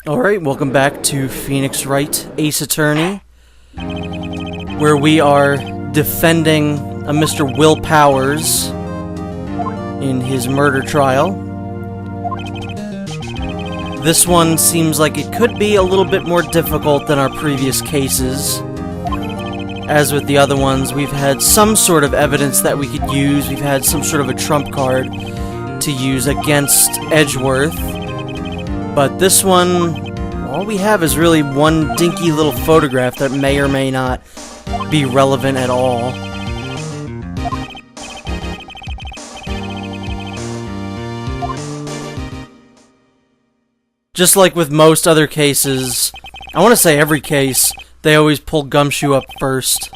Alright, welcome back to Phoenix Wright, Ace Attorney, where we are defending a Mr. Will Powers in his murder trial. This one seems like it could be a little bit more difficult than our previous cases. As with the other ones, we've had some sort of evidence that we could use. We've had some sort of a trump card to use against Edgeworth. But this one, all we have is really one dinky little photograph that may or may not be relevant at all. Just like with most other cases, I want to say every case, they always pull Gumshoe up first.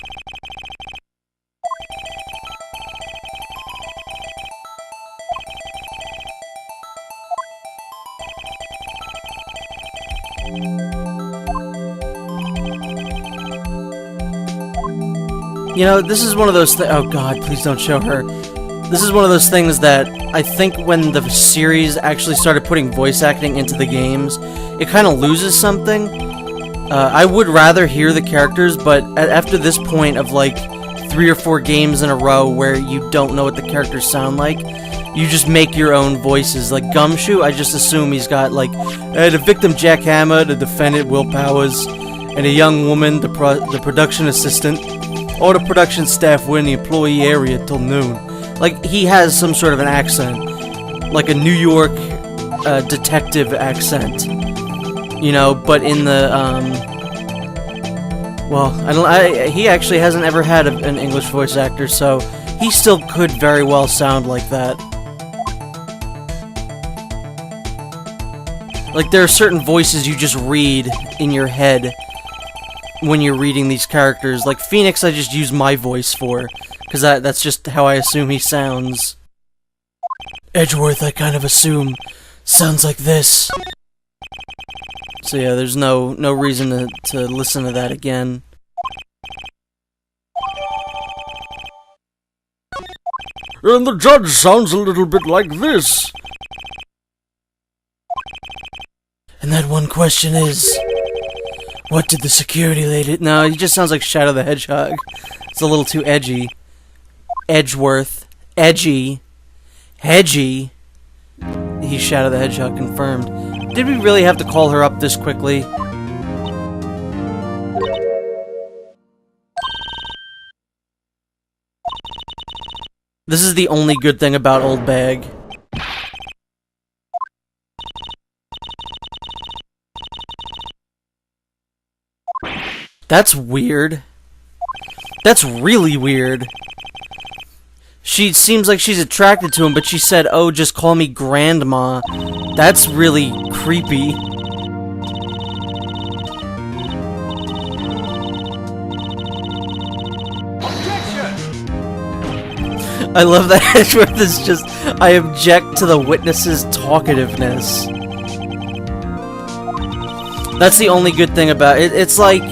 You know, this is one of those oh god, please don't show her. This is one of those things that I think when the series actually started putting voice acting into the games, it kind of loses something. I would rather hear the characters, but after this point of like 3 or 4 games in a row where you don't know what the characters sound like, you just make your own voices. Like Gumshoe, I just assume he's got like the victim Jack Hammer, the defendant Will Powers, and a young woman, the production assistant. All the production staff were in the employee area till noon. Like, he has some sort of an accent. Like a New York detective accent. You know, but in the, well, he actually hasn't ever had an English voice actor, so he still could very well sound like that. Like, there are certain voices you just read in your head when you're reading these characters. Like Phoenix, I just use my voice for, because that's just how I assume he sounds. Edgeworth, I kind of assume, sounds like this. So yeah, there's no reason to listen to that again. And the judge sounds a little bit like this. And that one question is, what did the security lady... No, he just sounds like Shadow the Hedgehog. It's a little too edgy. Edgeworth. Edgy. Hedgy. He's Shadow the Hedgehog confirmed. Did we really have to call her up this quickly? This is the only good thing about Old Bag. That's weird. That's really weird. She seems like she's attracted to him, but she said, "Oh, just call me Grandma." That's really creepy. Objection! I love that Edgeworth is just, I object to the witness's talkativeness. That's the only good thing about it. It's like,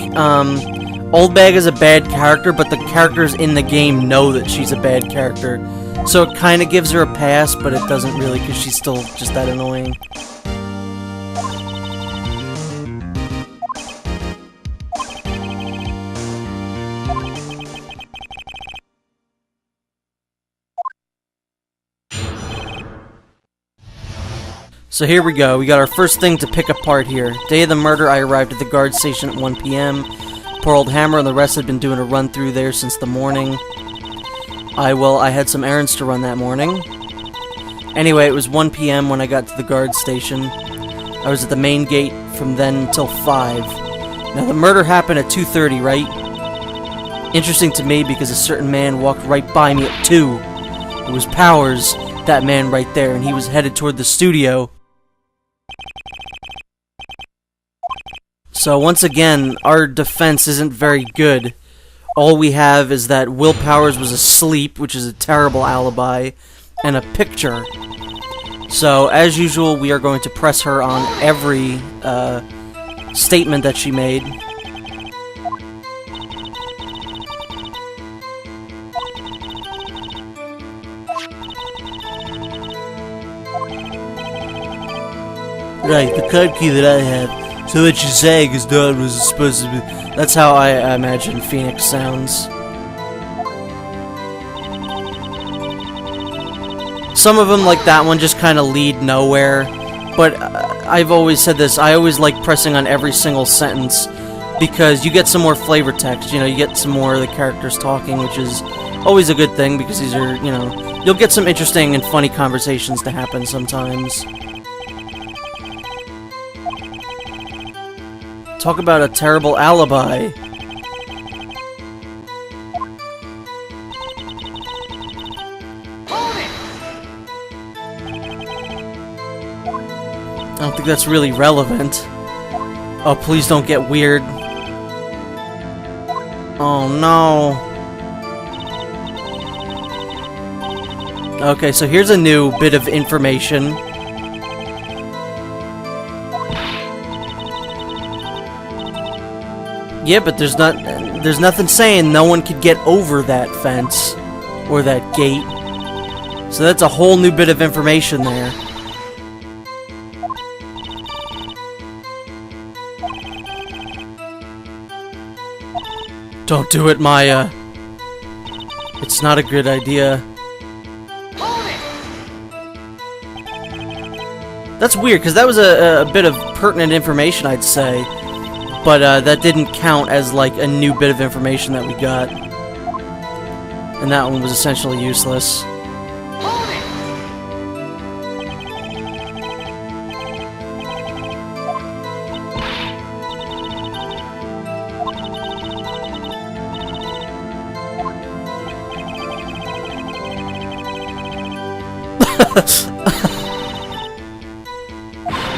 Old Bag is a bad character, but the characters in the game know that she's a bad character. So it kind of gives her a pass, but it doesn't really, because she's still just that annoying. So here we go, we got our first thing to pick apart here. Day of the murder, I arrived at the guard station at 1 p.m. Poor old Hammer and the rest had been doing a run through there since the morning. I had some errands to run that morning. Anyway, it was 1 p.m. when I got to the guard station. I was at the main gate from then until 5. Now the murder happened at 2:30, right? Interesting to me because a certain man walked right by me at 2. It was Powers, that man right there, and he was headed toward the studio. So once again, our defense isn't very good. All we have is that Will Powers was asleep, which is a terrible alibi, and a picture. So, as usual, we are going to press her on every statement that she made. Right, the card key that I have So what you're saying is no one was supposed to be... That's how I imagine Phoenix sounds. Some of them, like that one, just kind of lead nowhere. But I've always said this, I always like pressing on every single sentence, because you get some more flavor text, you know, you get some more of the characters talking, which is always a good thing, because these are, you know, you'll get some interesting and funny conversations to happen sometimes. Talk about a terrible alibi. I don't think that's really relevant. Oh, please don't get weird. Oh no. Okay, so here's a new bit of information. Yeah, but there's nothing saying no one could get over that fence or that gate. So that's a whole new bit of information there. Don't do it, Maya. It's not a good idea. That's weird, because that was a bit of pertinent information, I'd say. But that didn't count as, like, a new bit of information that we got. And that one was essentially useless.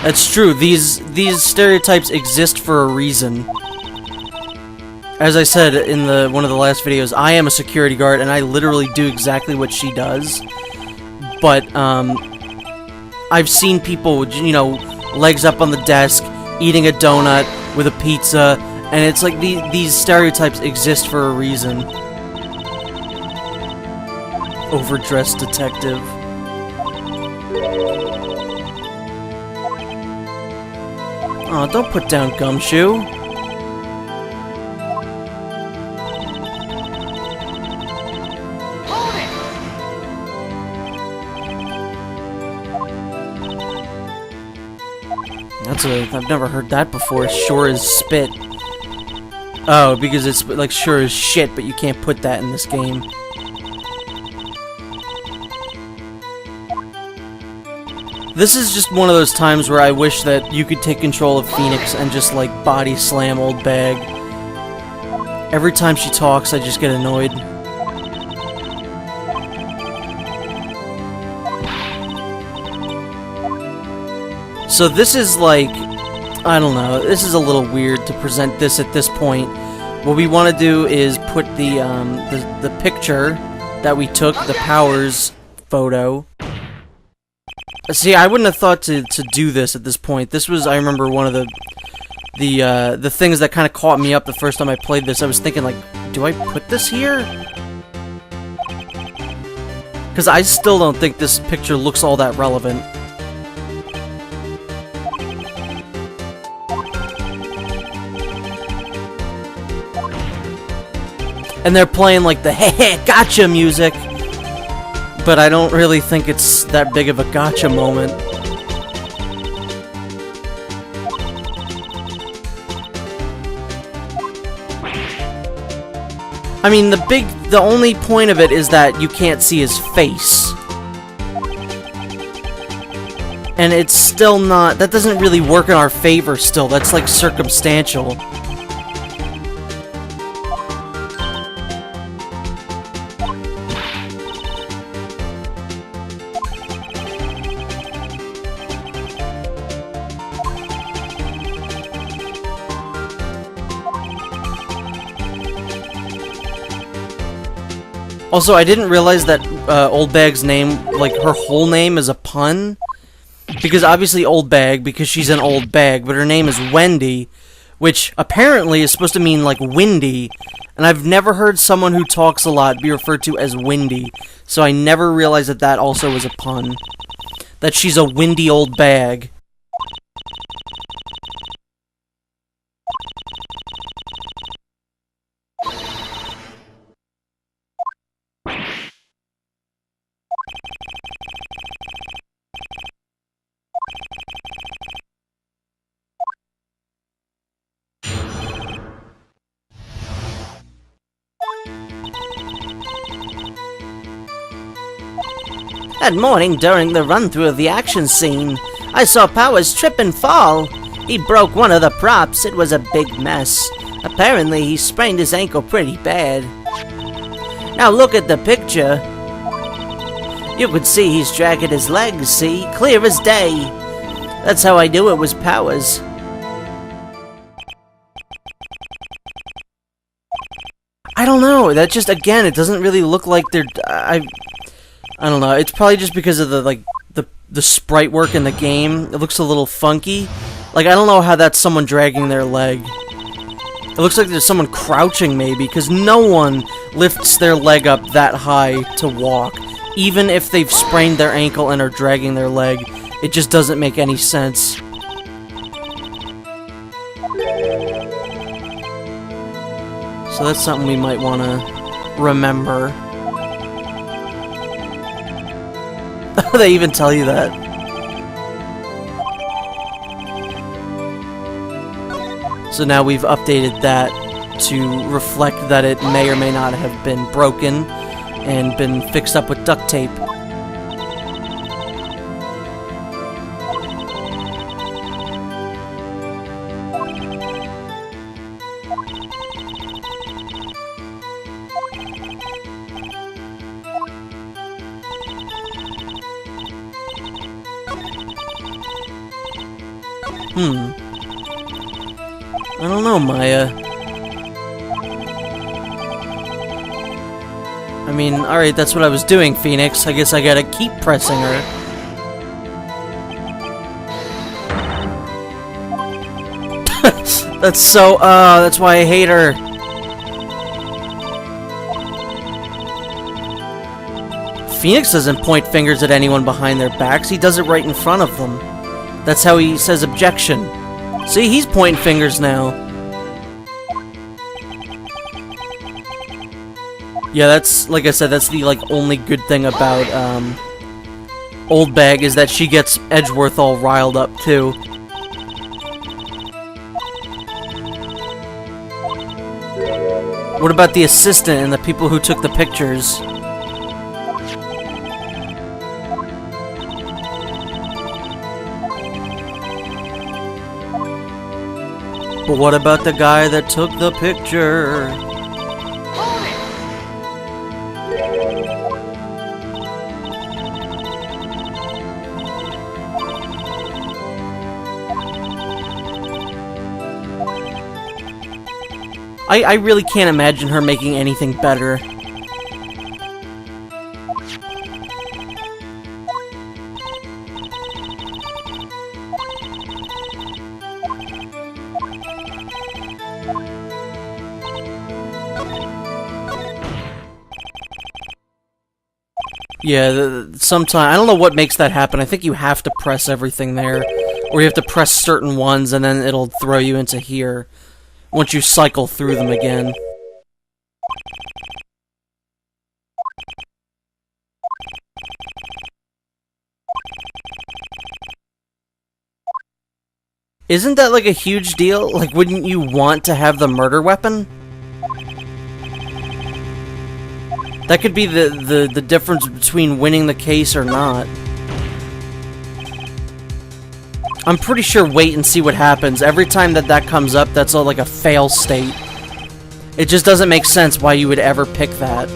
That's true. These stereotypes exist for a reason. As I said in one of the last videos, I am a security guard, and I literally do exactly what she does. But I've seen people with, you know, legs up on the desk, eating a donut with a pizza, and it's like these stereotypes exist for a reason. Overdressed detective. Oh, don't put down Gumshoe. I've never heard that before. Sure as spit. Oh, because it's like sure as shit, but you can't put that in this game. This is just one of those times where I wish that you could take control of Phoenix and just, like, body slam Old Bag. Every time she talks, I just get annoyed. So this is, like, I don't know, this is a little weird to present this at this point. What we want to do is put the picture that we took, the Powers photo. See, I wouldn't have thought to do this at this point. This was, I remember, one of the things that kind of caught me up the first time I played this. I was thinking, like, do I put this here? Because I still don't think this picture looks all that relevant. And they're playing, like, the hey, gotcha music. But I don't really think it's that big of a gotcha moment. I mean, the only point of it is that you can't see his face. And it's still not, that doesn't really work in our favor still. That's like circumstantial. Also, I didn't realize that Old Bag's name, like, her whole name is a pun. Because obviously Old Bag, because she's an old bag, but her name is Wendy, which apparently is supposed to mean, like, windy. And I've never heard someone who talks a lot be referred to as windy. So I never realized that that also was a pun. That she's a windy old bag. That morning, during the run-through of the action scene, I saw Powers trip and fall. He broke one of the props. It was a big mess. Apparently, he sprained his ankle pretty bad. Now look at the picture. You could see he's dragging his legs, see? Clear as day. That's how I knew it was Powers. I don't know. That just, again, it doesn't really look like they're... I don't know. It's probably just because of the sprite work in the game. It looks a little funky. Like, I don't know how that's someone dragging their leg. It looks like there's someone crouching, maybe, because no one lifts their leg up that high to walk. Even if they've sprained their ankle and are dragging their leg, it just doesn't make any sense. So that's something we might want to remember. They even tell you that. So now we've updated that to reflect that it may or may not have been broken and been fixed up with duct tape. I don't know, Maya. I mean, alright, that's what I was doing, Phoenix. I guess I gotta keep pressing her. That's so, that's why I hate her. Phoenix doesn't point fingers at anyone behind their backs, he does it right in front of them. That's how he says objection. See, he's pointing fingers now. Yeah, that's, like I said, that's the, only good thing about, Old Bag, is that she gets Edgeworth all riled up, too. What about the assistant and the people who took the pictures? But what about the guy that took the picture? I really can't imagine her making anything better. Yeah, sometimes, I don't know what makes that happen. I think you have to press everything there, or you have to press certain ones and then it'll throw you into here, once you cycle through them again. Isn't that like a huge deal? Like, wouldn't you want to have the murder weapon? That could be the difference between winning the case or not. I'm pretty sure wait and see what happens. Every time that comes up, that's all like a fail state. It just doesn't make sense why you would ever pick that.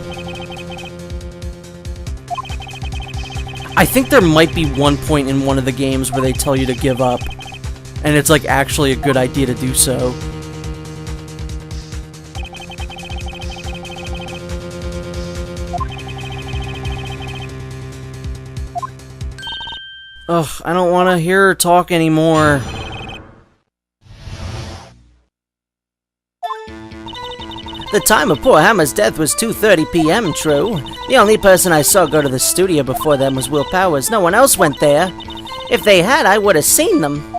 I think there might be one point in one of the games where they tell you to give up. And it's like actually a good idea to do so. Ugh, I don't want to hear her talk anymore. The time of poor Hammer's death was 2:30 p.m., true. The only person I saw go to the studio before them was Will Powers. No one else went there. If they had, I would have seen them.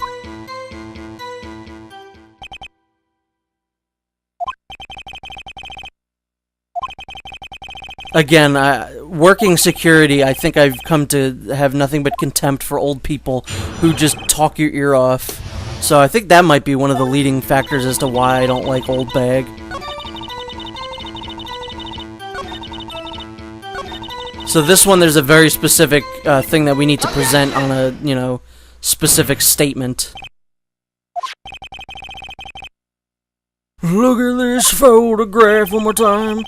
Again, working security, I think I've come to have nothing but contempt for old people who just talk your ear off. So I think that might be one of the leading factors as to why I don't like Old Bag. So this one, there's a very specific thing that we need to present on a, you know, specific statement. Look at this photograph one more time.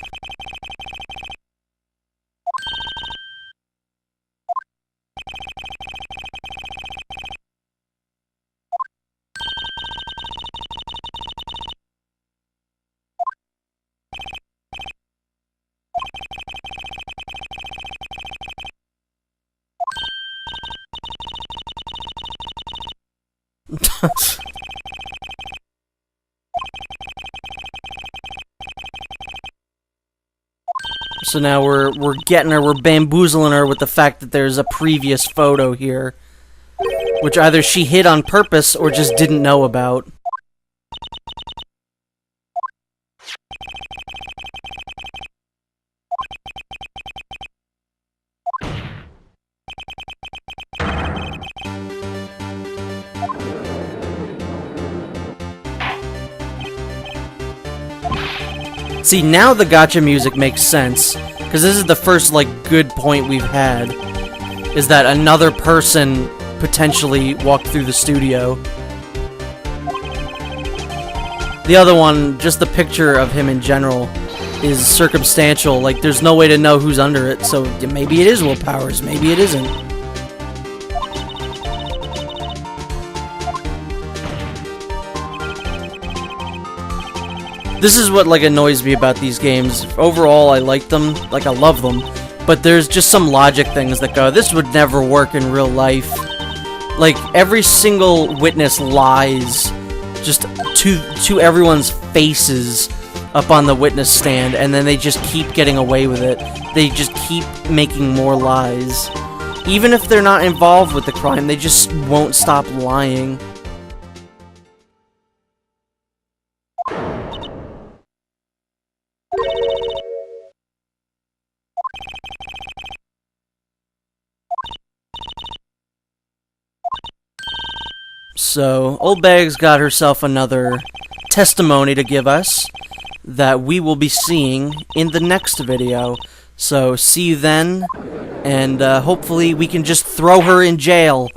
So now we're getting her, we're bamboozling her with the fact that there's a previous photo here, which either she hid on purpose or just didn't know about. See, now the gotcha music makes sense, because this is the first, like, good point we've had, is that another person potentially walked through the studio. The other one, just the picture of him in general, is circumstantial. Like, there's no way to know who's under it, so maybe it is Will Powers, maybe it isn't. This is what, like, annoys me about these games. Overall, I like them, like, I love them, but there's just some logic things that go, this would never work in real life. Like, every single witness lies just to everyone's faces up on the witness stand, and then they just keep getting away with it. They just keep making more lies. Even if they're not involved with the crime, they just won't stop lying. So, Old Bag's got herself another testimony to give us that we will be seeing in the next video. So, see you then, and hopefully we can just throw her in jail.